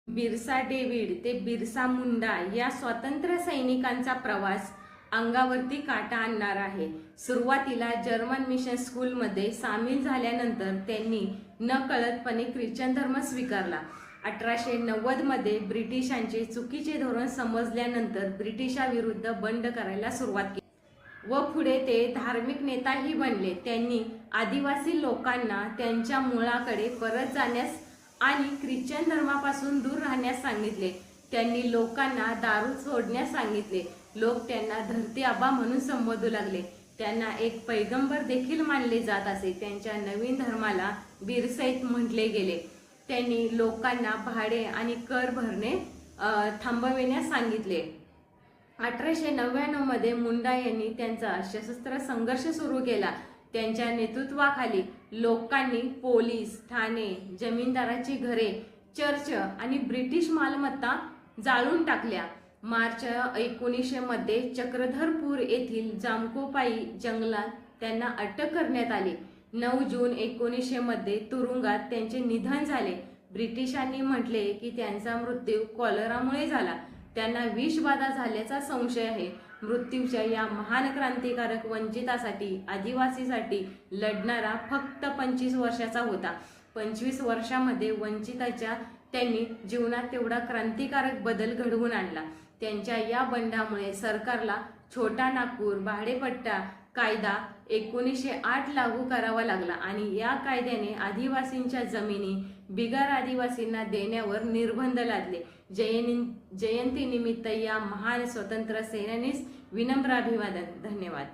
Birsa David ते बिरसा मुंडा या स्वातंत्र्य सैनिकांचा प्रवास अंगावरती काटा आणणार आहे। सुरुवातीला जर्मन मिशन स्कूलमध्ये सामील झाल्यानंतर त्यांनी नकळतपणे ख्रिश्चन धर्म स्वीकारला। 1890 मध्ये ब्रिटिशांचे चुकीचे धोरण समजल्यानंतर ब्रिटिशाविरुद्ध बंड करायला सुरुवात केली व पुढे ते धार्मिक नेताही बनले। त्यांनी आदिवासी लोकांना त्यांच्या मुळाकडे परत जाण्यास आणि ख्रिश्चन धर्मापासून दूर राहण्यास सांगितले। त्यांनी लोकांना दारू सोडण्यास सांगितले। लोक त्यांना धरती आबा म्हणून संबोधू लागले। त्यांना एक पैगंबर देखील मानले जात असे। त्यांच्या नवीन धर्माला बिरसैत म्हटले गेले। त्यांनी लोकांना भाडे आणि कर भरणे थांबविण्यास सांगितले। 1899 मध्ये मुंडा यांनी त्यांचा सशस्त्र संघर्ष सुरू केला। त्यांच्या नेतृत्वाखाली लोकांनी पोलीस ठाणे, जमीनदाराची घरे, चर्च आणि ब्रिटिश मालमत्ता जाळून टाकल्या। मार्च 1900 मध्ये चक्रधरपूर येथील जामकोपाई जंगलात त्यांना अटक करण्यात आली। 9 जून 1900 मध्ये तुरुंगात त्यांचे निधन झाले। ब्रिटिशांनी म्हटले की त्यांचा मृत्यू कॉलरामुळे झाला। त्यांना विषबाधा झाल्याचा संशय आहे। मृत्यूच्या या महान क्रांतिकारक वंचितासाठी, आदिवासीसाठी लढणारा फक्त 25 वर्षाचा होता। 25 वर्षामध्ये वंचिताच्या त्यांनी जीवनात तेवढा क्रांतिकारक बदल घडवून आणला। त्यांच्या या बंडामुळे सरकारला छोटा नागपूर भाडेपट्टा कायदा 1908 लागू करावा लागला आणि या कायद्याने आदिवासींच्या जमिनी बिगर आदिवासींना देण्यावर निर्बंध लादले। जयंतीनिमित्त या महान स्वतंत्र सेनानीस विनम्र अभिवादन। धन्यवाद।